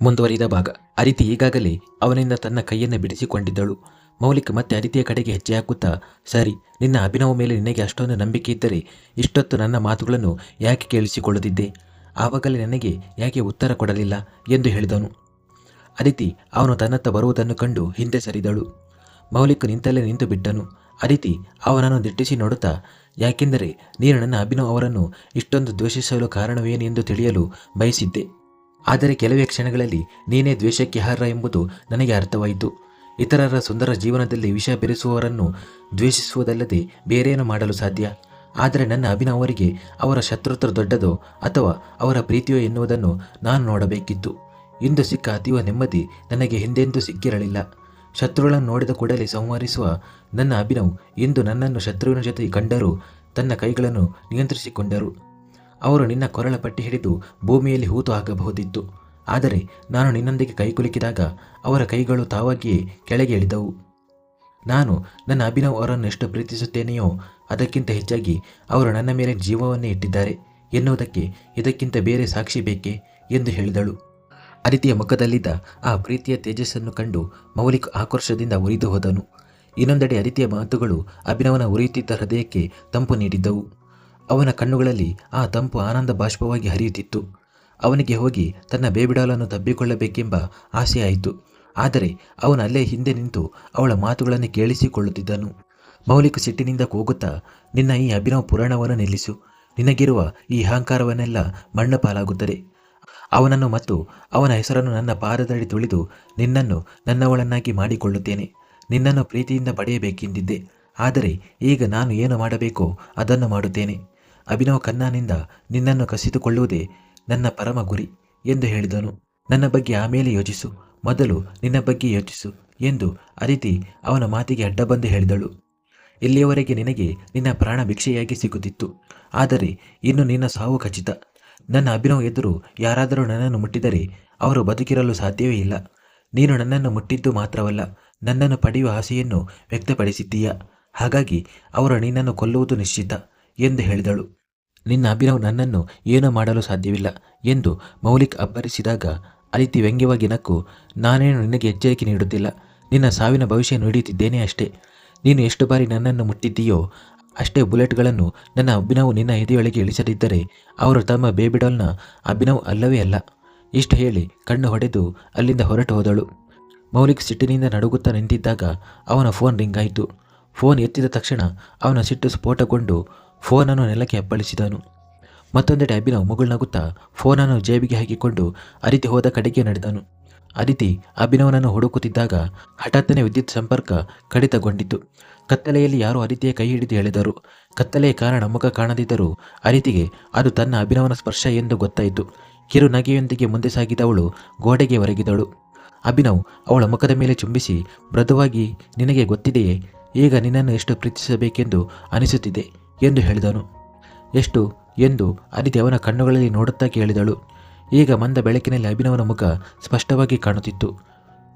ಮುಂದುವರಿದ ಭಾಗ. ಅದಿತಿ ಈಗಾಗಲೇ ಅವನಿಂದ ತನ್ನ ಕೈಯನ್ನು ಬಿಡಿಸಿಕೊಂಡಿದ್ದಳು. ಮೌಲಿಕ್ ಮತ್ತೆ ಅದಿತಿಯ ಕಡೆಗೆ ಹೆಜ್ಜೆ ಹಾಕುತ್ತಾ, ಸರಿ, ನಿನ್ನ ಅಭಿನವ ಮೇಲೆ ನಿನಗೆ ಅಷ್ಟೊಂದು ನಂಬಿಕೆ ಇದ್ದರೆ ಇಷ್ಟೊತ್ತು ನನ್ನ ಮಾತುಗಳನ್ನು ಯಾಕೆ ಕೇಳಿಸಿಕೊಳ್ಳುತ್ತಿದ್ದೆ? ಆವಾಗಲೇ ನನಗೆ ಯಾಕೆ ಉತ್ತರ ಕೊಡಲಿಲ್ಲ ಎಂದು ಹೇಳಿದನು. ಅದಿತಿ ಅವನು ತನ್ನತ್ತ ಬರುವುದನ್ನು ಕಂಡು ಹಿಂದೆ ಸರಿದಳು. ಮೌಲಿಕ್ ನಿಂತಲ್ಲೇ ನಿಂತು ಬಿಟ್ಟನು. ಅದಿತಿ ಅವನನ್ನು ದಿಟ್ಟಿಸಿ ನೋಡುತ್ತಾ, ಯಾಕೆಂದರೆ ನೀನು ನನ್ನ ಅಭಿನವ್ ಅವರನ್ನು ಇಷ್ಟೊಂದು ದ್ವೇಷಿಸಲು ಕಾರಣವೇನೆಂದು ತಿಳಿಯಲು ಬಯಸಿದ್ದೆ. ಆದರೆ ಕೆಲವೇ ಕ್ಷಣಗಳಲ್ಲಿ ನೀನೇ ದ್ವೇಷಕ್ಕೆ ಅರ್ಹ ಎಂಬುದು ನನಗೆ ಅರ್ಥವಾಯಿತು. ಇತರರ ಸುಂದರ ಜೀವನದಲ್ಲಿ ವಿಷ ಬೆರೆಸುವವರನ್ನು ದ್ವೇಷಿಸುವುದಲ್ಲದೆ ಬೇರೇನು ಮಾಡಲು ಸಾಧ್ಯ? ಆದರೆ ನನ್ನ ಅಭಿನವ್ ಅವರಿಗೆ ಅವರ ಶತ್ರುತ್ವ ದೊಡ್ಡದೋ ಅಥವಾ ಅವರ ಪ್ರೀತಿಯೋ ಎನ್ನುವುದನ್ನು ನಾನು ನೋಡಬೇಕಿತ್ತು. ಇಂದು ಸಿಕ್ಕ ಅತೀವ ನೆಮ್ಮದಿ ನನಗೆ ಹಿಂದೆಂದೂ ಸಿಕ್ಕಿರಲಿಲ್ಲ. ಶತ್ರುಗಳನ್ನು ನೋಡಿದ ಕೂಡಲೇ ಸಂಹರಿಸುವ ನನ್ನ ಅಭಿನವ್ ಇಂದು ನನ್ನನ್ನು ಶತ್ರುವಿನ ಜೊತೆ ಕಂಡರೂ ತನ್ನ ಕೈಗಳನ್ನು ನಿಯಂತ್ರಿಸಿಕೊಂಡರು. ಅವರು ನಿನ್ನ ಕೊರಳ ಪಟ್ಟಿ ಹಿಡಿದು ಭೂಮಿಯಲ್ಲಿ ಹೂತು ಹಾಕಬಹುದಿತ್ತು. ಆದರೆ ನಾನು ನಿನ್ನೊಂದಿಗೆ ಕೈಕುಲುಕಿದಾಗ ಅವರ ಕೈಗಳು ತಾವಾಗಿಯೇ ಕೆಳಗೆ ಇಳಿದವು. ನಾನು ನನ್ನ ಅಭಿನವ್ ಅವರನ್ನು ಎಷ್ಟು ಪ್ರೀತಿಸುತ್ತೇನೆಯೋ ಅದಕ್ಕಿಂತ ಹೆಚ್ಚಾಗಿ ಅವರು ನನ್ನ ಮೇಲೆ ಜೀವವನ್ನೇ ಇಟ್ಟಿದ್ದಾರೆ ಎನ್ನುವುದಕ್ಕೆ ಇದಕ್ಕಿಂತ ಬೇರೆ ಸಾಕ್ಷಿ ಬೇಕೇ ಎಂದು ಹೇಳಿದಳು. ಅದಿತಿಯ ಮುಖದಲ್ಲಿದ್ದ ಆ ಪ್ರೀತಿಯ ತೇಜಸ್ಸನ್ನು ಕಂಡು ಮೌಲಿಕ್ ಆಕ್ರೋಶದಿಂದ ಉರಿದು ಹೋದನು. ಇನ್ನೊಂದೆಡೆ ಅದಿತಿಯ ಮಾತುಗಳು ಅಭಿನವನ ಉರಿಯುತ್ತಿದ್ದ ಹೃದಯಕ್ಕೆ ತಂಪು ನೀಡಿದ್ದವು. ಅವನ ಕಣ್ಣುಗಳಲ್ಲಿ ಆ ತಂಪು ಆನಂದ ಬಾಷ್ಪವಾಗಿ ಹರಿಯುತ್ತಿತ್ತು. ಅವನಿಗೆ ಹೋಗಿ ತನ್ನ ಬೇಬಿಡಾಲನ್ನು ತಬ್ಬಿಕೊಳ್ಳಬೇಕೆಂಬ ಆಸೆಯಾಯಿತು. ಆದರೆ ಅವನು ಅಲ್ಲೇ ಹಿಂದೆ ನಿಂತು ಅವಳ ಮಾತುಗಳನ್ನು ಕೇಳಿಸಿಕೊಳ್ಳುತ್ತಿದ್ದನು. ಮೌಲಿಕ್ ಸಿಟ್ಟಿನಿಂದ ಕೂಗುತ್ತಾ, ನಿನ್ನ ಈ ಅಭಿನವ ಪುರಾಣವನ್ನು ನಿಲ್ಲಿಸು. ನಿನಗಿರುವ ಈ ಅಹಂಕಾರವನ್ನೆಲ್ಲ ಮಣ್ಣು ಪಾಲಾಗುತ್ತದೆ. ಅವನನ್ನು ಮತ್ತು ಅವನ ಹೆಸರನ್ನು ನನ್ನ ಪಾದದಡಿ ತುಳಿದು ನಿನ್ನನ್ನು ನನ್ನವಳನ್ನಾಗಿ ಮಾಡಿಕೊಳ್ಳುತ್ತೇನೆ. ನಿನ್ನನ್ನು ಪ್ರೀತಿಯಿಂದ ಪಡೆಯಬೇಕೆಂದಿದ್ದೆ. ಆದರೆ ಈಗ ನಾನು ಏನು ಮಾಡಬೇಕೋ ಅದನ್ನು ಮಾಡುತ್ತೇನೆ. ಅಭಿನವ್ ಖನ್ನಾನಿಂದ ನಿನ್ನನ್ನು ಕಸಿದುಕೊಳ್ಳುವುದೇ ನನ್ನ ಪರಮ ಗುರಿ ಎಂದು ಹೇಳಿದನು. ನನ್ನ ಬಗ್ಗೆ ಆಮೇಲೆ ಯೋಚಿಸು, ಮೊದಲು ನಿನ್ನ ಬಗ್ಗೆ ಯೋಚಿಸು ಎಂದು ಅದಿತಿ ಅವನ ಮಾತಿಗೆ ಅಡ್ಡ ಬಂದು ಹೇಳಿದಳು. ಇಲ್ಲಿಯವರೆಗೆ ನಿನಗೆ ನಿನ್ನ ಪ್ರಾಣ ಭಿಕ್ಷೆಯಾಗಿ ಸಿಗುತ್ತಿತ್ತು. ಆದರೆ ಇನ್ನು ನಿನ್ನ ಸಾವು ಖಚಿತ. ನನ್ನ ಅಭಿನವ್ ಎದುರು ಯಾರಾದರೂ ನನ್ನನ್ನು ಮುಟ್ಟಿದರೆ ಅವರು ಬದುಕಿರಲು ಸಾಧ್ಯವೇ ಇಲ್ಲ. ನೀನು ನನ್ನನ್ನು ಮುಟ್ಟಿದ್ದು ಮಾತ್ರವಲ್ಲ, ನನ್ನನ್ನು ಪಡೆಯುವ ಆಸೆಯನ್ನು ವ್ಯಕ್ತಪಡಿಸಿದ್ದೀಯ. ಹಾಗಾಗಿ ಅವರು ನಿನ್ನನ್ನು ಕೊಲ್ಲುವುದು ನಿಶ್ಚಿತ ಎಂದು ಹೇಳಿದಳು. ನಿನ್ನ ಅಭಿನವ್ ನನ್ನನ್ನು ಏನೂ ಮಾಡಲು ಸಾಧ್ಯವಿಲ್ಲ ಎಂದು ಮೌಲಿಕ್ ಅಬ್ಬರಿಸಿದಾಗ ಅದಿತಿ ವ್ಯಂಗ್ಯವಾಗಿ ನಕ್ಕು, ನಾನೇನು ನಿನಗೆ ಎಚ್ಚರಿಕೆ ನೀಡುತ್ತಿಲ್ಲ, ನಿನ್ನ ಸಾವಿನ ಭವಿಷ್ಯ ನುಡಿಯುತ್ತಿದ್ದೇನೆ ಅಷ್ಟೇ. ನೀನು ಎಷ್ಟು ಬಾರಿ ನನ್ನನ್ನು ಮುಟ್ಟಿದ್ದೀಯೋ ಅಷ್ಟೇ ಬುಲೆಟ್ಗಳನ್ನು ನನ್ನ ಅಭಿನವ್ ನಿನ್ನ ಎದೆಯೊಳಗೆ ಇಳಿಸದಿದ್ದರೆ ಅವರು ತಮ್ಮ ಬೇಬಿಡಾಲ್ನ ಅಭಿನವ್ ಅಲ್ಲವೇ ಅಲ್ಲ. ಇಷ್ಟು ಹೇಳಿ ಕಣ್ಣು ಹೊಡೆದು ಅಲ್ಲಿಂದ ಹೊರಟು ಹೋದಳು. ಮೌಲಿಕ್ ಸಿಟ್ಟಿನಿಂದ ನಡುಗುತ್ತಾ ನಿಂತಿದ್ದಾಗ ಅವನ ಫೋನ್ ರಿಂಗ್ ಆಯಿತು. ಫೋನ್ ಎತ್ತಿದ ತಕ್ಷಣ ಅವನ ಸಿಟ್ಟು ಸ್ಫೋಟಗೊಂಡು ಫೋನನ್ನು ನೆಲಕ್ಕೆ ಅಪ್ಪಳಿಸಿದನು. ಮತ್ತೊಂದೆಡೆ ಅಭಿನವ್ ಮುಗುಳ್ನಗುತ್ತಾ ಫೋನನ್ನು ಜೇಬಿಗೆ ಹಾಕಿಕೊಂಡು ಅದಿತಿ ಹೋದ ಕಡೆಗೆ ನಡೆದನು. ಅದಿತಿ ಅಭಿನವನನ್ನು ಹುಡುಕುತ್ತಿದ್ದಾಗ ಹಠಾತ್ತನೆ ವಿದ್ಯುತ್ ಸಂಪರ್ಕ ಕಡಿತಗೊಂಡಿತು. ಕತ್ತಲೆಯಲ್ಲಿ ಯಾರೋ ಅದಿತಿಯ ಕೈ ಹಿಡಿದು ಎಳೆದರು. ಕತ್ತಲೆಯ ಕಾರಣ ಮುಖ ಕಾಣದಿದ್ದರೂ ಅದಿತಿಗೆ ಅದು ತನ್ನ ಅಭಿನವನ ಸ್ಪರ್ಶ ಎಂದು ಗೊತ್ತಾಯಿತು. ಕಿರು ನಗೆಯೊಂದಿಗೆ ಮುಂದೆ ಸಾಗಿದವಳು ಗೋಡೆಗೆ ಒರಗಿದಳು. ಅಭಿನವ್ ಅವಳ ಮುಖದ ಮೇಲೆ ಚುಂಬಿಸಿ ಮೃದುವಾಗಿ, ನಿನಗೆ ಗೊತ್ತಿದೆಯೇ ಈಗ ನಿನ್ನನ್ನು ಎಷ್ಟು ಪ್ರೀತಿಸಬೇಕೆಂದು ಅನಿಸುತ್ತಿದೆ ಎಂದು ಹೇಳಿದನು. ಎಷ್ಟು ಎಂದು ಅದಿತಿ ಅವನ ಕಣ್ಣುಗಳಲ್ಲಿ ನೋಡುತ್ತಾ ಕೇಳಿದಳು. ಈಗ ಮಂದ ಬೆಳಕಿನಲ್ಲಿ ಅಭಿನವನ ಮುಖ ಸ್ಪಷ್ಟವಾಗಿ ಕಾಣುತ್ತಿತ್ತು.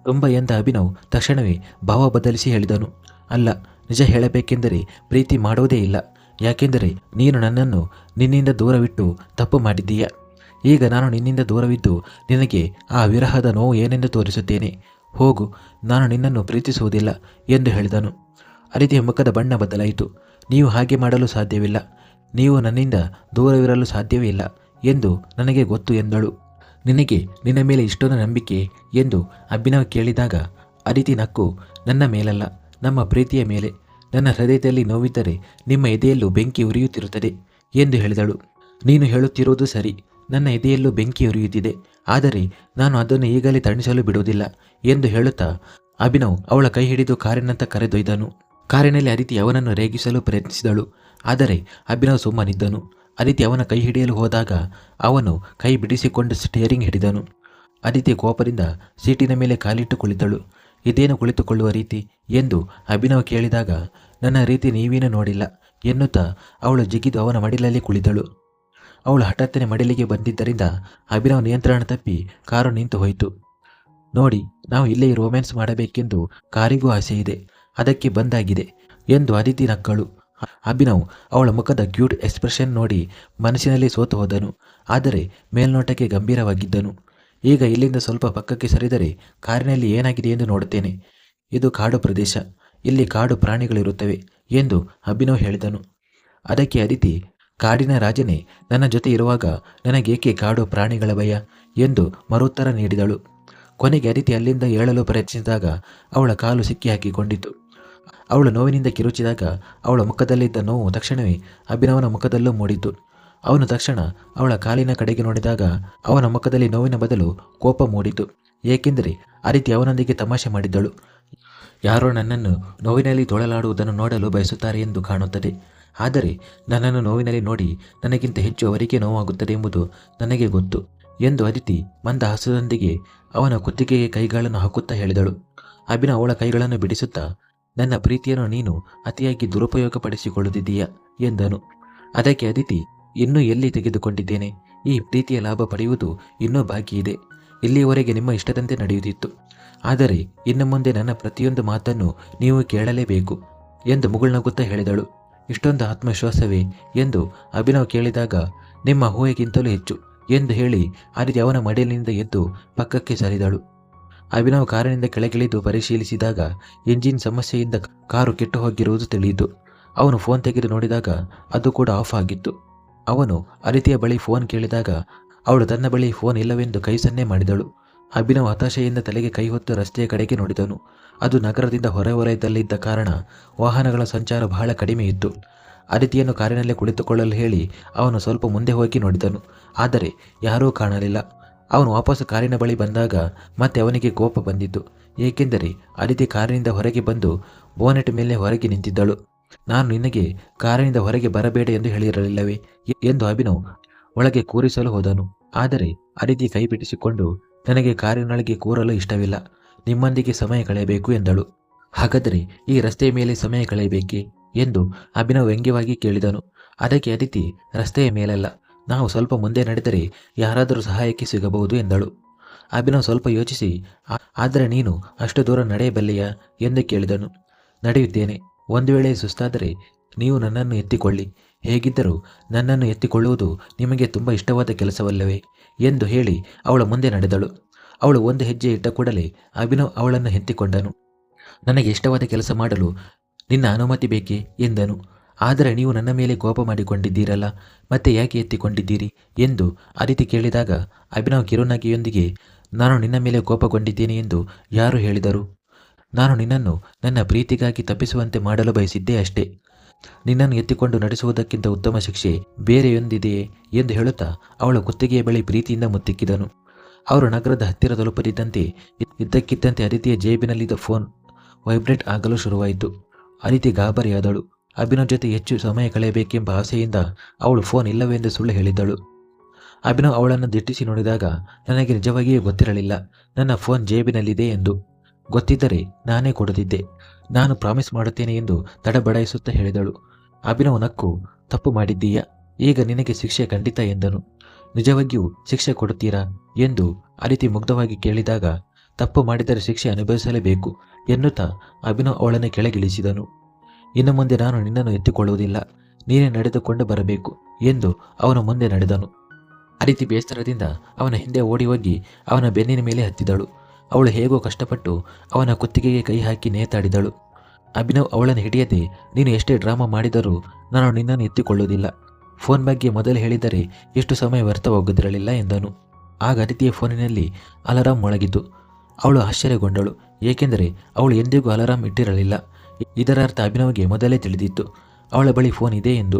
ತುಂಬ ಎಂದ ಅಭಿನವ್ ತಕ್ಷಣವೇ ಭಾವ ಬದಲಿಸಿ ಹೇಳಿದನು, ಅಲ್ಲ, ನಿಜ ಹೇಳಬೇಕೆಂದರೆ ಪ್ರೀತಿ ಮಾಡುವುದೇ ಇಲ್ಲ. ಯಾಕೆಂದರೆ ನೀನು ನನ್ನನ್ನು ನಿನ್ನಿಂದ ದೂರವಿಟ್ಟು ತಪ್ಪು ಮಾಡಿದ್ದೀಯ. ಈಗ ನಾನು ನಿನ್ನಿಂದ ದೂರವಿದ್ದು ನಿನಗೆ ಆ ವಿರಹದ ನೋವು ಏನೆಂದು ತೋರಿಸುತ್ತೇನೆ. ಹೋಗು, ನಾನು ನಿನ್ನನ್ನು ಪ್ರೀತಿಸುವುದಿಲ್ಲ ಎಂದು ಹೇಳಿದನು. ಅದಿತಿಯ ಮುಖದ ಬಣ್ಣ ಬದಲಾಯಿತು. ನೀವು ಹಾಗೆ ಮಾಡಲು ಸಾಧ್ಯವಿಲ್ಲ. ನೀವು ನನ್ನಿಂದ ದೂರವಿರಲು ಸಾಧ್ಯವೇ ಇಲ್ಲ ಎಂದು ನನಗೆ ಗೊತ್ತು ಎಂದಳು. ನಿನಗೆ ನಿನ್ನ ಮೇಲೆ ಇಷ್ಟೊಂದು ನಂಬಿಕೆ ಎಂದು ಅಭಿನವ್ ಕೇಳಿದಾಗ ಅದಿತಿ ನಕ್ಕು, ನನ್ನ ಮೇಲಲ್ಲ, ನಮ್ಮ ಪ್ರೀತಿಯ ಮೇಲೆ. ನನ್ನ ಹೃದಯದಲ್ಲಿ ನೋವಿದ್ದರೆ ನಿಮ್ಮ ಎದೆಯಲ್ಲೂ ಬೆಂಕಿ ಉರಿಯುತ್ತಿರುತ್ತದೆ ಎಂದು ಹೇಳಿದಳು. ನೀನು ಹೇಳುತ್ತಿರುವುದು ಸರಿ, ನನ್ನ ಎದೆಯಲ್ಲೂ ಬೆಂಕಿ ಉರಿಯುತ್ತಿದೆ. ಆದರೆ ನಾನು ಅದನ್ನು ಈಗಲೇ ತಣಿಸಲು ಬಿಡುವುದಿಲ್ಲ ಎಂದು ಹೇಳುತ್ತಾ ಅಭಿನವ್ ಅವಳ ಕೈ ಹಿಡಿದು ಕಾರಿನಂತ ಕರೆದೊಯ್ದನು. ಕಾರಿನಲ್ಲಿ ಅದಿತಿ ಅವನನ್ನು ರೇಗಿಸಲು ಪ್ರಯತ್ನಿಸಿದಳು. ಆದರೆ ಅಭಿನವ್ ಸುಮ್ಮನಿದ್ದನು. ಅದಿತಿ ಅವನ ಕೈ ಹಿಡಿಯಲು ಹೋದಾಗ ಅವನು ಕೈ ಬಿಡಿಸಿಕೊಂಡು ಸ್ಟೇರಿಂಗ್ ಹಿಡಿದನು. ಅದಿತಿ ಕೋಪದಿಂದ ಸೀಟಿನ ಮೇಲೆ ಕಾಲಿಟ್ಟು ಕುಳಿತಳು. ಇದೇನು ಕುಳಿತುಕೊಳ್ಳುವ ರೀತಿ ಎಂದು ಅಭಿನವ್ ಕೇಳಿದಾಗ, ನನ್ನ ರೀತಿ ನೀವೇನೂ ನೋಡಿಲ್ಲ ಎನ್ನುತ್ತಾ ಅವಳು ಜಿಗಿದು ಅವನ ಮಡಿಲಲ್ಲಿ ಕುಳಿತಳು. ಅವಳು ಹಠಾತ್ತನೆ ಮಡಿಲಿಗೆ ಬಂದಿದ್ದರಿಂದ ಅಭಿನವ್ ನಿಯಂತ್ರಣ ತಪ್ಪಿ ಕಾರು ನಿಂತು ಹೋಯಿತು. ನೋಡಿ, ನಾವು ಇಲ್ಲೇ ರೋಮ್ಯಾನ್ಸ್ ಮಾಡಬೇಕೆಂದು ಕಾರಿಗೂ ಆಸೆ ಇದೆ, ಅದಕ್ಕೆ ಬಂದಾಗಿದೆ ಎಂದು ಅದಿತಿ ನಕ್ಕಳು. ಅಭಿನವ್ ಅವಳ ಮುಖದ ಕ್ಯೂಟ್ ಎಕ್ಸ್ಪ್ರೆಷನ್ ನೋಡಿ ಮನಸ್ಸಿನಲ್ಲಿ ಸೋತು ಹೋದನು. ಆದರೆ ಮೇಲ್ನೋಟಕ್ಕೆ ಗಂಭೀರವಾಗಿದ್ದನು. ಈಗ ಇಲ್ಲಿಂದ ಸ್ವಲ್ಪ ಪಕ್ಕಕ್ಕೆ ಸರಿದರೆ ಕಾರಿನಲ್ಲಿ ಏನಾಗಿದೆ ಎಂದು ನೋಡುತ್ತೇನೆ. ಇದು ಕಾಡು ಪ್ರದೇಶ, ಇಲ್ಲಿ ಕಾಡು ಪ್ರಾಣಿಗಳಿರುತ್ತವೆ ಎಂದು ಅಭಿನವ್ ಹೇಳಿದನು. ಅದಕ್ಕೆ ಅದಿತಿ, ಕಾಡಿನ ರಾಜನೇ, ನನ್ನ ಜೊತೆ ಇರುವಾಗ ನನಗೇಕೆ ಕಾಡು ಪ್ರಾಣಿಗಳ ಭಯ ಎಂದು ಮರುತ್ತರ ನೀಡಿದಳು. ಕೊನೆಗೆ ಅದಿತಿ ಅಲ್ಲಿಂದ ಏಳಲು ಪ್ರಯತ್ನಿಸಿದಾಗ ಅವಳ ಕಾಲು ಸಿಕ್ಕಿ ಹಾಕಿಕೊಂಡಿತು. ಅವಳು ನೋವಿನಿಂದ ಕಿರುಚಿದಾಗ ಅವಳ ಮುಖದಲ್ಲಿದ್ದ ನೋವು ತಕ್ಷಣವೇ ಅಭಿನವನ ಮುಖದಲ್ಲೂ ಮೂಡಿತು. ಅವನು ತಕ್ಷಣ ಅವಳ ಕಾಲಿನ ಕಡೆಗೆ ನೋಡಿದಾಗ ಅವನ ಮುಖದಲ್ಲಿ ನೋವಿನ ಬದಲು ಕೋಪ ಮೂಡಿತು. ಏಕೆಂದರೆ ಅದಿತಿ ಅವನೊಂದಿಗೆ ತಮಾಷೆ ಮಾಡಿದ್ದಳು. ಯಾರೋ ನನ್ನನ್ನು ನೋವಿನಲ್ಲಿ ತೊಳಲಾಡುವುದನ್ನು ನೋಡಲು ಬಯಸುತ್ತಾರೆ ಎಂದು ಕಾಣುತ್ತದೆ, ಆದರೆ ನನ್ನನ್ನು ನೋವಿನಲ್ಲಿ ನೋಡಿ ನನಗಿಂತ ಹೆಚ್ಚು ಅವರಿಗೆ ನೋವಾಗುತ್ತದೆ ಎಂಬುದು ನನಗೆ ಗೊತ್ತು ಎಂದು ಅದಿತಿ ಮಂದ ಹಾಸ್ಯದೊಂದಿಗೆ ಅವನ ಕುತ್ತಿಗೆಗೆ ಕೈಗಳನ್ನು ಹಾಕುತ್ತಾ ಹೇಳಿದಳು. ಅಭಿನವ್ ಅವಳ ಕೈಗಳನ್ನು ಬಿಡಿಸುತ್ತಾ, ನನ್ನ ಪ್ರೀತಿಯನ್ನು ನೀನು ಅತಿಯಾಗಿ ದುರುಪಯೋಗಪಡಿಸಿಕೊಳ್ಳುತ್ತಿದ್ದೀಯಾ ಎಂದನು. ಅದಕ್ಕೆ ಅದಿತಿ, ಇನ್ನೂ ಎಲ್ಲಿ ತೆಗೆದುಕೊಂಡಿದ್ದೇನೆ? ಈ ಪ್ರೀತಿಯ ಲಾಭ ಪಡೆಯುವುದು ಇನ್ನೂ ಬಾಕಿ ಇದೆ. ಇಲ್ಲಿಯವರೆಗೆ ನಿಮ್ಮ ಇಷ್ಟದಂತೆ ನಡೆಯುತ್ತಿತ್ತು, ಆದರೆ ಇನ್ನು ಮುಂದೆ ನನ್ನ ಪ್ರತಿಯೊಂದು ಮಾತನ್ನು ನೀವು ಕೇಳಲೇಬೇಕು ಎಂದು ಮುಗುಳ್ನಗುತ್ತಾ ಹೇಳಿದಳು. ಇಷ್ಟೊಂದು ಆತ್ಮವಿಶ್ವಾಸವೇ ಎಂದು ಅಭಿನವ್ ಕೇಳಿದಾಗ, ನಿಮ್ಮ ಊಹೆಗಿಂತಲೂ ಹೆಚ್ಚು ಎಂದು ಹೇಳಿ ಅದಿತಿ ಅವನ ಮಡಿಲಿನಿಂದ ಎದ್ದು ಪಕ್ಕಕ್ಕೆ ಸರಿದಳು. ಅಭಿನವ್ ಕಾರಿನಿಂದ ಕೆಳಗಿಳಿದು ಪರಿಶೀಲಿಸಿದಾಗ ಎಂಜಿನ್ ಸಮಸ್ಯೆಯಿಂದ ಕಾರು ಕೆಟ್ಟು ಹೋಗಿರುವುದು ತಿಳಿಯಿತು. ಅವನು ಫೋನ್ ತೆಗೆದು ನೋಡಿದಾಗ ಅದು ಕೂಡ ಆಫ್ ಆಗಿತ್ತು. ಅವನು ಅದಿತಿಯ ಬಳಿ ಫೋನ್ ಕೇಳಿದಾಗ ಅವಳು ತನ್ನ ಬಳಿ ಫೋನ್ ಇಲ್ಲವೆಂದು ಕೈ ಸನ್ನೆ ಮಾಡಿದಳು. ಅಭಿನವ್ ಹತಾಶೆಯಿಂದ ತಲೆಗೆ ಕೈ ಹೊತ್ತು ರಸ್ತೆಯ ಕಡೆಗೆ ನೋಡಿದನು. ಅದು ನಗರದಿಂದ ಹೊರವಲಯದಲ್ಲಿದ್ದ ಕಾರಣ ವಾಹನಗಳ ಸಂಚಾರ ಬಹಳ ಕಡಿಮೆ ಇತ್ತು. ಅದಿತಿಯನ್ನು ಕಾರಿನಲ್ಲೇ ಕುಳಿತುಕೊಳ್ಳಲು ಹೇಳಿ ಅವನು ಸ್ವಲ್ಪ ಮುಂದೆ ಹೋಗಿ ನೋಡಿದನು, ಆದರೆ ಯಾರೂ ಕಾಣಲಿಲ್ಲ. ಅವನು ವಾಪಸ್ಸು ಕಾರಿನ ಬಳಿ ಬಂದಾಗ ಮತ್ತೆ ಅವನಿಗೆ ಕೋಪ ಬಂದಿತು. ಏಕೆಂದರೆ ಅದಿತಿ ಕಾರಿನಿಂದ ಹೊರಗೆ ಬಂದು ಬೋನೆಟ್ ಮೇಲೆ ಹೊರಗೆ ನಿಂತಿದ್ದಳು. ನಾನು ನಿನಗೆ ಕಾರಿನಿಂದ ಹೊರಗೆ ಬರಬೇಡ ಎಂದು ಹೇಳಿರಲಿಲ್ಲವೇ ಎಂದು ಅಭಿನವ್ ಒಳಗೆ ಕೂರಿಸಲು ಹೋದನು. ಆದರೆ ಅದಿತಿ ಕೈ ಬಿಡಿಸಿಕೊಂಡು, ನನಗೆ ಕಾರಿನೊಳಗೆ ಕೂರಲು ಇಷ್ಟವಿಲ್ಲ, ನಿಮ್ಮೊಂದಿಗೆ ಸಮಯ ಕಳೆಯಬೇಕು ಎಂದಳು. ಹಾಗಾದರೆ ಈ ರಸ್ತೆಯ ಮೇಲೆ ಸಮಯ ಕಳೆಯಬೇಕೇ ಎಂದು ಅಭಿನವ್ ವ್ಯಂಗ್ಯವಾಗಿ ಕೇಳಿದನು. ಅದಕ್ಕೆ ಅದಿತಿ, ರಸ್ತೆಯ ಮೇಲಲ್ಲ, ನಾವು ಸ್ವಲ್ಪ ಮುಂದೆ ನಡೆದರೆ ಯಾರಾದರೂ ಸಹಾಯಕ್ಕೆ ಸಿಗಬಹುದು ಎಂದಳು. ಅಭಿನವ್ ಸ್ವಲ್ಪ ಯೋಚಿಸಿ, ಆದರೆ ನೀನು ಅಷ್ಟು ದೂರ ನಡೆಯಬಲ್ಲೆಯಾ ಎಂದು ಕೇಳಿದನು. ನಡೆಯುತ್ತೇನೆ, ಒಂದು ವೇಳೆ ಸುಸ್ತಾದರೆ ನೀವು ನನ್ನನ್ನು ಎತ್ತಿಕೊಳ್ಳಿ. ಹೇಗಿದ್ದರೂ ನನ್ನನ್ನು ಎತ್ತಿಕೊಳ್ಳುವುದು ನಿಮಗೆ ತುಂಬ ಇಷ್ಟವಾದ ಕೆಲಸವಲ್ಲವೇ ಎಂದು ಹೇಳಿ ಅವಳ ಮುಂದೆ ನಡೆದಳು. ಅವಳು ಒಂದು ಹೆಜ್ಜೆ ಇಟ್ಟ ಕೂಡಲೇ ಅಭಿನವ್ ಅವಳನ್ನು ಎತ್ತಿಕೊಂಡನು. ನನಗೆ ಇಷ್ಟವಾದ ಕೆಲಸ ಮಾಡಲು ನಿನ್ನ ಅನುಮತಿ ಬೇಕೇ ಎಂದನು. ಆದರೆ ನೀವು ನನ್ನ ಮೇಲೆ ಕೋಪ ಮಾಡಿಕೊಂಡಿದ್ದೀರಲ್ಲ, ಮತ್ತೆ ಯಾಕೆ ಎತ್ತಿಕೊಂಡಿದ್ದೀರಿ ಎಂದು ಅದಿತಿ ಕೇಳಿದಾಗ ಅಭಿನವ್ ಕಿರುನಗೆಯೊಂದಿಗೆ, ನಾನು ನಿನ್ನ ಮೇಲೆ ಕೋಪಗೊಂಡಿದ್ದೇನೆ ಎಂದು ಯಾರು ಹೇಳಿದರು? ನಾನು ನಿನ್ನನ್ನು ನನ್ನ ಪ್ರೀತಿಗಾಗಿ ತಪ್ಪಿಸುವಂತೆ ಮಾಡಲು ಬಯಸಿದ್ದೆ ಅಷ್ಟೇ. ನಿನ್ನನ್ನು ಎತ್ತಿಕೊಂಡು ನಡೆಸುವುದಕ್ಕಿಂತ ಉತ್ತಮ ಶಿಕ್ಷೆ ಬೇರೆಯೊಂದಿದೆಯೇ ಎಂದು ಹೇಳುತ್ತಾ ಅವಳ ಕುತ್ತಿಗೆಯ ಬಳಿ ಪ್ರೀತಿಯಿಂದ ಮುತ್ತಿಕ್ಕಿದನು. ಅವರು ನಗರದ ಹತ್ತಿರ ತಲುಪದಿದ್ದಂತೆ ಇದ್ದಕ್ಕಿದ್ದಂತೆ ಅದಿತಿಯ ಜೇಬಿನಲ್ಲಿದ್ದ ಫೋನ್ ವೈಬ್ರೇಟ್ ಆಗಲು ಶುರುವಾಯಿತು. ಅದಿತಿ ಗಾಬರಿಯಾದಳು. ಅಭಿನವ್ ಜೊತೆ ಹೆಚ್ಚು ಸಮಯ ಕಳೆಯಬೇಕೆಂಬ ಆಸೆಯಿಂದ ಅವಳು ಫೋನ್ ಇಲ್ಲವೆಂದು ಸುಳ್ಳು ಹೇಳಿದ್ದಳು. ಅಭಿನವ್ ಅವಳನ್ನು ದಿಟ್ಟಿಸಿ ನೋಡಿದಾಗ, ನನಗೆ ನಿಜವಾಗಿಯೇ ಗೊತ್ತಿರಲಿಲ್ಲ ನನ್ನ ಫೋನ್ ಜೇಬಿನಲ್ಲಿದೆ ಎಂದು. ಗೊತ್ತಿದ್ದರೆ ನಾನೇ ಕೊಡುತ್ತಿದ್ದೆ, ನಾನು ಪ್ರಾಮಿಸ್ ಮಾಡುತ್ತೇನೆ ಎಂದು ತಡಬಡಾಯಿಸುತ್ತಾ ಹೇಳಿದಳು. ಅಭಿನವ್ ನಕ್ಕು, ತಪ್ಪು ಮಾಡಿದ್ದೀಯಾ, ಈಗ ನಿನಗೆ ಶಿಕ್ಷೆ ಖಂಡಿತ ಎಂದನು. ನಿಜವಾಗಿಯೂ ಶಿಕ್ಷೆ ಕೊಡುತ್ತೀರಾ ಎಂದು ಅದಿತಿ ಮುಗ್ಧವಾಗಿ ಕೇಳಿದಾಗ, ತಪ್ಪು ಮಾಡಿದರೆ ಶಿಕ್ಷೆ ಅನುಭವಿಸಲೇಬೇಕು ಎನ್ನುತ್ತಾ ಅಭಿನವ್ ಅವಳನ್ನು ಕೆಳಗಿಳಿಸಿದನು. ಇನ್ನು ಮುಂದೆ ನಾನು ನಿನ್ನನ್ನು ಎತ್ತಿಕೊಳ್ಳುವುದಿಲ್ಲ, ನೀನೇ ನಡೆದುಕೊಂಡು ಬರಬೇಕು ಎಂದು ಅವನ ಮುಂದೆ ನಡೆದನು. ಅದಿತಿ ಬೇಸರದಿಂದ ಅವನ ಹಿಂದೆ ಓಡಿ ಹೋಗಿ ಅವನ ಬೆನ್ನಿನ ಮೇಲೆ ಹತ್ತಿದಳು. ಅವಳು ಹೇಗೋ ಕಷ್ಟಪಟ್ಟು ಅವನ ಕುತ್ತಿಗೆಗೆ ಕೈ ಹಾಕಿ ನೇತಾಡಿದಳು. ಅಭಿನವ್ ಅವಳನ್ನು ಹಿಡಿಯದೆ, ನೀನು ಎಷ್ಟೇ ಡ್ರಾಮಾ ಮಾಡಿದರೂ ನಾನು ನಿನ್ನನ್ನು ಎತ್ತಿಕೊಳ್ಳುವುದಿಲ್ಲ, ಫೋನ್ ಬಗ್ಗೆ ಮೊದಲು ಹೇಳಿದರೆ ಎಷ್ಟು ಸಮಯ ವ್ಯರ್ಥವಾಗುತ್ತಿರಲಿಲ್ಲ ಎಂದನು. ಆಗ ಅದಿತಿಯ ಫೋನಿನಲ್ಲಿ ಅಲಾರಾಂ ಮೊಳಗಿತು. ಅವಳು ಆಶ್ಚರ್ಯಗೊಂಡಳು, ಏಕೆಂದರೆ ಅವಳು ಎಂದಿಗೂ ಅಲಾರಾಂ ಇಟ್ಟಿರಲಿಲ್ಲ. ಇದರ ಅರ್ಥ ಅಭಿನವ್ಗೆ ಮೊದಲೇ ತಿಳಿದಿತ್ತು ಅವಳ ಬಳಿ ಫೋನ್ ಇದೆ ಎಂದು.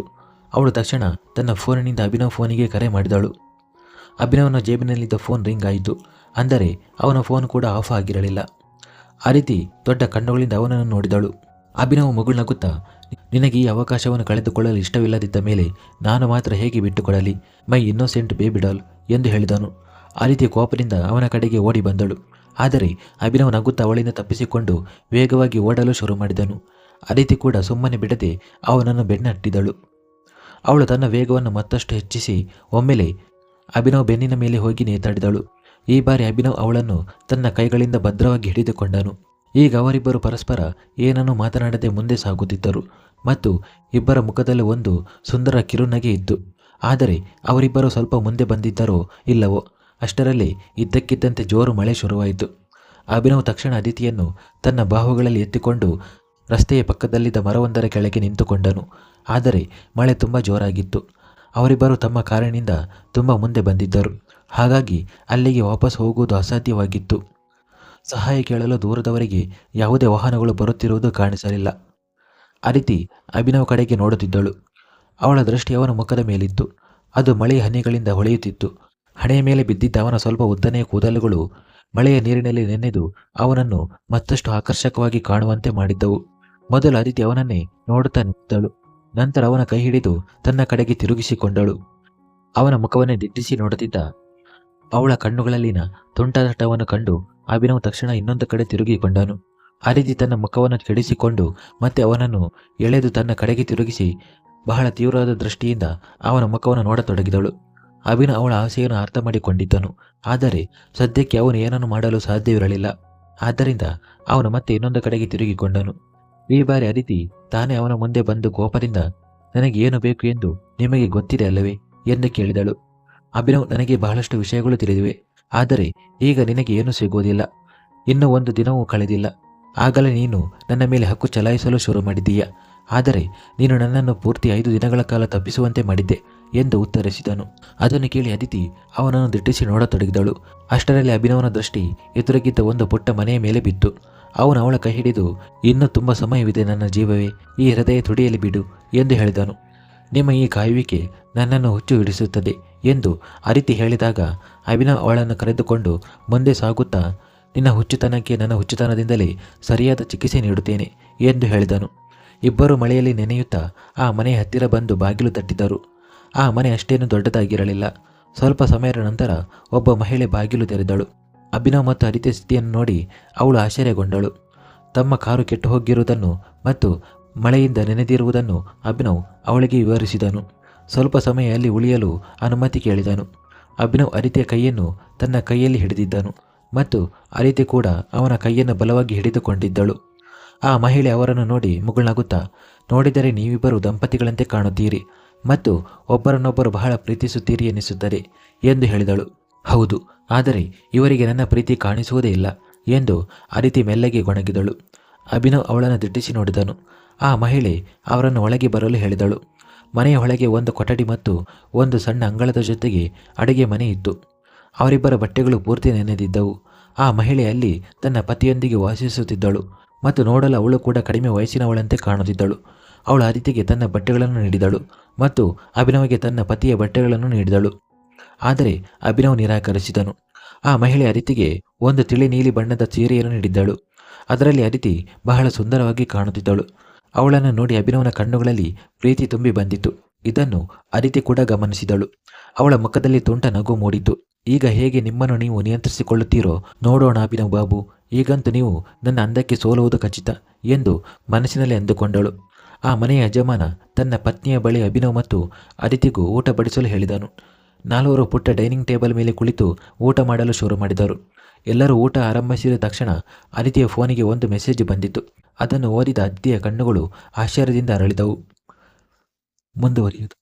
ಅವಳು ತಕ್ಷಣ ತನ್ನ ಫೋನಿನಿಂದ ಅಭಿನವ್ ಫೋನಿಗೆ ಕರೆ ಮಾಡಿದಳು. ಅಭಿನವನ ಜೇಬಿನಲ್ಲಿದ್ದ ಫೋನ್ ರಿಂಗ್ ಆಯಿತು. ಅಂದರೆ ಅವನ ಫೋನ್ ಕೂಡ ಆಫ್ ಆಗಿರಲಿಲ್ಲ. ಅದಿತಿ ದೊಡ್ಡ ಕಣ್ಣುಗಳಿಂದ ಅವನನ್ನು ನೋಡಿದಳು. ಅಭಿನವ್ ಮುಗುಳ್ನಗುತ್ತಾ, ನಿನಗೆ ಈ ಅವಕಾಶವನ್ನು ಕಳೆದುಕೊಳ್ಳಲು ಇಷ್ಟವಿಲ್ಲದಿದ್ದ ಮೇಲೆ ನಾನು ಮಾತ್ರ ಹೇಗೆ ಬಿಟ್ಟುಕೊಡಲಿ, ಮೈ ಇನ್ನೋಸೆಂಟ್ ಬೇಬಿ ಡಾಲ್ ಎಂದು ಹೇಳಿದನು. ಅದಿತಿ ಕೋಪದಿಂದ ಅವನ ಕಡೆಗೆ ಓಡಿ ಬಂದಳು. ಆದರೆ ಅಭಿನವ್ ನಗುತ್ತಾ ಅವಳಿಂದ ತಪ್ಪಿಸಿಕೊಂಡು ವೇಗವಾಗಿ ಓಡಲು ಶುರು ಮಾಡಿದನು. ಅದಿತಿ ಕೂಡ ಸುಮ್ಮನೆ ಬಿಡದೆ ಅವನನ್ನು ಬೆನ್ನಟ್ಟಿದಳು. ಅವಳು ತನ್ನ ವೇಗವನ್ನು ಮತ್ತಷ್ಟು ಹೆಚ್ಚಿಸಿ ಒಮ್ಮೆಲೆ ಅಭಿನವ್ ಬೆನ್ನಿನ ಮೇಲೆ ಹೋಗಿ ನೇತಾಡಿದಳು. ಈ ಬಾರಿ ಅಭಿನವ್ ಅವಳನ್ನು ತನ್ನ ಕೈಗಳಿಂದ ಭದ್ರವಾಗಿ ಹಿಡಿದುಕೊಂಡನು. ಈಗ ಅವರಿಬ್ಬರು ಪರಸ್ಪರ ಏನನ್ನೂ ಮಾತನಾಡದೆ ಮುಂದೆ ಸಾಗುತ್ತಿದ್ದರು ಮತ್ತು ಇಬ್ಬರ ಮುಖದಲ್ಲಿ ಒಂದು ಸುಂದರ ಕಿರುನಗೆ ಇತ್ತು. ಆದರೆ ಅವರಿಬ್ಬರು ಸ್ವಲ್ಪ ಮುಂದೆ ಬಂದಿದ್ದರೋ ಇಲ್ಲವೋ ಅಷ್ಟರಲ್ಲಿ ಇದ್ದಕ್ಕಿದ್ದಂತೆ ಜೋರು ಮಳೆ ಶುರುವಾಯಿತು. ಅಭಿನವ್ ತಕ್ಷಣ ಅದಿತಿಯನ್ನು ತನ್ನ ಬಾಹುಗಳಲ್ಲಿ ಎತ್ತಿಕೊಂಡು ರಸ್ತೆಯ ಪಕ್ಕದಲ್ಲಿದ್ದ ಮರವೊಂದರ ಕೆಳಗೆ ನಿಂತುಕೊಂಡನು. ಆದರೆ ಮಳೆ ತುಂಬ ಜೋರಾಗಿತ್ತು. ಅವರಿಬ್ಬರು ತಮ್ಮ ಕಾರಿನಿಂದ ತುಂಬ ಮುಂದೆ ಬಂದಿದ್ದರು. ಹಾಗಾಗಿ ಅಲ್ಲಿಗೆ ವಾಪಸ್ ಹೋಗುವುದು ಅಸಾಧ್ಯವಾಗಿತ್ತು. ಸಹಾಯ ಕೇಳಲು ದೂರದವರೆಗೆ ಯಾವುದೇ ವಾಹನಗಳು ಬರುತ್ತಿರುವುದು ಕಾಣಿಸಲಿಲ್ಲ. ಅದಿತಿ ಅಭಿನವ್ ಕಡೆಗೆ ನೋಡುತ್ತಿದ್ದಳು. ಅವಳ ದೃಷ್ಟಿ ಅವನ ಮುಖದ ಮೇಲಿತ್ತು. ಅದು ಮಳೆಯ ಹನಿಗಳಿಂದ ಹೊಳೆಯುತ್ತಿತ್ತು. ಹಣೆಯ ಮೇಲೆ ಬಿದ್ದಿದ್ದ ಅವನ ಸ್ವಲ್ಪ ಉದ್ದನೆಯ ಕೂದಲುಗಳು ಮಳೆಯ ನೀರಿನಲ್ಲಿ ನೆನೆದು ಅವನನ್ನು ಮತ್ತಷ್ಟು ಆಕರ್ಷಕವಾಗಿ ಕಾಣುವಂತೆ ಮಾಡಿದ್ದವು. ಮೊದಲು ಅದಿತಿ ಅವನನ್ನೇ ನೋಡುತ್ತಾ ನಿಂತಳು. ನಂತರ ಅವನ ಕೈ ಹಿಡಿದು ತನ್ನ ಕಡೆಗೆ ತಿರುಗಿಸಿಕೊಂಡಳು. ಅವನ ಮುಖವನ್ನೇ ದಿಟ್ಟಿಸಿ ನೋಡುತ್ತಿದ್ದ ಅವಳ ಕಣ್ಣುಗಳಲ್ಲಿನ ತುಂಟಾಟವನ್ನು ಕಂಡು ಅಭಿನವ್ ತಕ್ಷಣ ಇನ್ನೊಂದು ಕಡೆ ತಿರುಗಿಕೊಂಡನು. ಅದಿತಿ ತನ್ನ ಮುಖವನ್ನು ಕೆಡಿಸಿಕೊಂಡು ಮತ್ತೆ ಅವನನ್ನು ಎಳೆದು ತನ್ನ ಕಡೆಗೆ ತಿರುಗಿಸಿ ಬಹಳ ತೀವ್ರವಾದ ದೃಷ್ಟಿಯಿಂದ ಅವನ ಮುಖವನ್ನು ನೋಡತೊಡಗಿದಳು. ಅಭಿನವ್ ಅವಳ ಆಸೆಯನ್ನು ಅರ್ಥ ಮಾಡಿಕೊಂಡಿದ್ದನು. ಆದರೆ ಸದ್ಯಕ್ಕೆ ಅವನು ಏನನ್ನು ಮಾಡಲು ಸಾಧ್ಯವಿರಲಿಲ್ಲ. ಆದ್ದರಿಂದ ಅವನು ಮತ್ತೆ ಇನ್ನೊಂದು ಕಡೆಗೆ ತಿರುಗಿಕೊಂಡನು. ಈ ಬಾರಿ ಅದಿತಿ ತಾನೇ ಅವನ ಮುಂದೆ ಬಂದು ಕೋಪದಿಂದ, ನನಗೆ ಏನು ಬೇಕು ಎಂದು ನಿಮಗೆ ಗೊತ್ತಿದೆ ಅಲ್ಲವೇ ಎಂದು ಕೇಳಿದಳು. ಅಭಿನವ್, ನನಗೆ ಬಹಳಷ್ಟು ವಿಷಯಗಳು ತಿಳಿದಿವೆ. ಆದರೆ ಈಗ ನಿನಗೆ ಏನೂ ಸಿಗುವುದಿಲ್ಲ. ಇನ್ನೂ ಒಂದು ದಿನವೂ ಕಳೆದಿಲ್ಲ. ಆಗಲೇ ನೀನು ನನ್ನ ಮೇಲೆ ಹಕ್ಕು ಚಲಾಯಿಸಲು ಶುರು ಮಾಡಿದ್ದೀಯ. ಆದರೆ ನೀನು ನನ್ನನ್ನು ಪೂರ್ತಿ 5 ದಿನಗಳ ಕಾಲ ತಪ್ಪಿಸುವಂತೆ ಮಾಡಿದ್ದೆ ಎಂದು ಉತ್ತರಿಸಿದನು. ಅದನ್ನು ಕೇಳಿ ಅದಿತಿ ಅವನನ್ನು ದಿಟ್ಟಿಸಿ ನೋಡತೊಡಗಿದಳು. ಅಷ್ಟರಲ್ಲಿ ಅಭಿನವನ ದೃಷ್ಟಿ ಎದುರಿಗಿದ್ದ ಒಂದು ಪುಟ್ಟ ಮನೆಯ ಮೇಲೆ ಬಿತ್ತು. ಅವನು ಅವಳ ಕೈ ಹಿಡಿದು, ಇನ್ನೂ ತುಂಬ ಸಮಯವಿದೆ ನನ್ನ ಜೀವವೇ, ಈ ಹೃದಯ ತುಡಿಯಲಿ ಬಿಡು ಎಂದು ಹೇಳಿದನು. ನಿಮ್ಮ ಈ ಕಾಯುವಿಕೆ ನನ್ನನ್ನು ಹುಚ್ಚು ಹಿಡಿಸುತ್ತದೆ ಎಂದು ಅದಿತಿ ಹೇಳಿದಾಗ ಅಭಿನವ್ ಅವಳನ್ನು ಕರೆದುಕೊಂಡು ಮುಂದೆ ಸಾಗುತ್ತಾ, ನಿನ್ನ ಹುಚ್ಚುತನಕ್ಕೆ ನನ್ನ ಹುಚ್ಚುತನದಿಂದಲೇ ಸರಿಯಾದ ಚಿಕಿತ್ಸೆ ನೀಡುತ್ತೇನೆ ಎಂದು ಹೇಳಿದನು. ಇಬ್ಬರು ಮಳೆಯಲ್ಲಿ ನೆನೆಯುತ್ತಾ ಆ ಮನೆಯ ಹತ್ತಿರ ಬಂದು ಬಾಗಿಲು ತಟ್ಟಿದರು. ಆ ಮನೆ ಅಷ್ಟೇನು ದೊಡ್ಡದಾಗಿರಲಿಲ್ಲ. ಸ್ವಲ್ಪ ಸಮಯದ ನಂತರ ಒಬ್ಬ ಮಹಿಳೆ ಬಾಗಿಲು ತೆರೆದಳು. ಅಭಿನವ್ ಮತ್ತು ಅದಿತಿಯ ಸ್ಥಿತಿಯನ್ನು ನೋಡಿ ಅವಳು ಆಶ್ಚರ್ಯಗೊಂಡಳು. ತಮ್ಮ ಕಾರು ಕೆಟ್ಟು ಹೋಗಿರುವುದನ್ನು ಮತ್ತು ಮಳೆಯಿಂದ ನೆನೆದಿರುವುದನ್ನು ಅಭಿನವ್ ಅವಳಿಗೆ ವಿವರಿಸಿದನು. ಸ್ವಲ್ಪ ಸಮಯ ಅಲ್ಲಿ ಉಳಿಯಲು ಅನುಮತಿ ಕೇಳಿದನು. ಅಭಿನವ್ ಅದಿತಿಯ ಕೈಯನ್ನು ತನ್ನ ಕೈಯಲ್ಲಿ ಹಿಡಿದಿದ್ದನು ಮತ್ತು ಅದಿತಿ ಕೂಡ ಅವನ ಕೈಯನ್ನು ಬಲವಾಗಿ ಹಿಡಿದುಕೊಂಡಿದ್ದಳು. ಆ ಮಹಿಳೆ ಅವರನ್ನು ನೋಡಿ ಮುಗುಳ್ನಗುತ್ತಾ, ನೋಡಿದರೆ ನೀವಿಬ್ಬರು ದಂಪತಿಗಳಂತೆ ಕಾಣುತ್ತೀರಿ ಮತ್ತು ಒಬ್ಬರನ್ನೊಬ್ಬರು ಬಹಳ ಪ್ರೀತಿಸುತ್ತೀರಿ ಎನಿಸುತ್ತದೆ ಎಂದು ಹೇಳಿದಳು. ಹೌದು, ಆದರೆ ಇವರಿಗೆ ನನ್ನ ಪ್ರೀತಿ ಕಾಣಿಸುವುದೇ ಇಲ್ಲ ಎಂದು ಅದಿತಿ ಮೆಲ್ಲಗೆ ಗೊಣಗಿದಳು. ಅಭಿನವ್ ಅವಳನ್ನು ದಿಟ್ಟಿಸಿ ನೋಡಿದನು. ಆ ಮಹಿಳೆ ಅವರನ್ನು ಒಳಗೆ ಬರಲು ಹೇಳಿದಳು. ಮನೆಯ ಒಳಗೆ ಒಂದು ಕೊಠಡಿ ಮತ್ತು ಒಂದು ಸಣ್ಣ ಅಂಗಳದ ಜೊತೆಗೆ ಅಡುಗೆ ಮನೆ ಇತ್ತು. ಅವರಿಬ್ಬರ ಬಟ್ಟೆಗಳು ಪೂರ್ತಿ ನೆನೆದಿದ್ದವು. ಆ ಮಹಿಳೆ ಅಲ್ಲಿ ತನ್ನ ಪತಿಯೊಂದಿಗೆ ವಾಸಿಸುತ್ತಿದ್ದಳು ಮತ್ತು ನೋಡಲು ಅವಳು ಕೂಡ ಕಡಿಮೆ ವಯಸ್ಸಿನವಳಂತೆ ಕಾಣುತ್ತಿದ್ದಳು. ಅವಳು ಅದಿತಿಗೆ ತನ್ನ ಬಟ್ಟೆಗಳನ್ನು ನೀಡಿದಳು ಮತ್ತು ಅಭಿನವ್ಗೆ ತನ್ನ ಪತಿಯ ಬಟ್ಟೆಗಳನ್ನು ನೀಡಿದಳು. ಆದರೆ ಅಭಿನವ್ ನಿರಾಕರಿಸಿದನು. ಆ ಮಹಿಳೆ ಅದಿತಿಗೆ ಒಂದು ತಿಳಿ ನೀಲಿ ಬಣ್ಣದ ಸೀರೆಯನ್ನು ನೀಡಿದ್ದಳು. ಅದರಲ್ಲಿ ಅದಿತಿ ಬಹಳ ಸುಂದರವಾಗಿ ಕಾಣುತ್ತಿದ್ದಳು. ಅವಳನ್ನು ನೋಡಿ ಅಭಿನವನ ಕಣ್ಣುಗಳಲ್ಲಿ ಪ್ರೀತಿ ತುಂಬಿ ಬಂದಿತು. ಇದನ್ನು ಅದಿತಿ ಕೂಡ ಗಮನಿಸಿದಳು. ಅವಳ ಮುಖದಲ್ಲಿ ತುಂಟ ನಗು ಮೂಡಿತು. ಈಗ ಹೇಗೆ ನಿಮ್ಮನ್ನು ನೀವು ನಿಯಂತ್ರಿಸಿಕೊಳ್ಳುತ್ತೀರೋ ನೋಡೋಣ ಅಭಿನವ್ ಬಾಬು, ಈಗಂತೂ ನೀವು ನನ್ನ ಅಂದಕ್ಕೆ ಸೋಲುವುದು ಖಚಿತ ಎಂದು ಮನಸ್ಸಿನಲ್ಲಿ ಅಂದುಕೊಂಡಳು. ಆ ಮನೆಯ ಯಜಮಾನ ತನ್ನ ಪತ್ನಿಯ ಬಳಿ ಅಭಿನವ್ ಮತ್ತು ಅದಿತಿಗೂ ಊಟ ಬಡಿಸಲು ಹೇಳಿದನು. 4 ಪುಟ್ಟ ಡೈನಿಂಗ್ ಟೇಬಲ್ ಮೇಲೆ ಕುಳಿತು ಊಟ ಮಾಡಲು ಶುರು ಮಾಡಿದರು. ಎಲ್ಲರೂ ಊಟ ಆರಂಭಿಸಿದ ತಕ್ಷಣ ಅದಿತಿಯ ಫೋನಿಗೆ ಒಂದು ಮೆಸೇಜ್ ಬಂದಿತು. ಅದನ್ನು ಓದಿದ ಅದಿತಿಯ ಕಣ್ಣುಗಳು ಆಶ್ಚರ್ಯದಿಂದ ಅರಳಿದವು. ಮುಂದುವರಿಯುವುದು.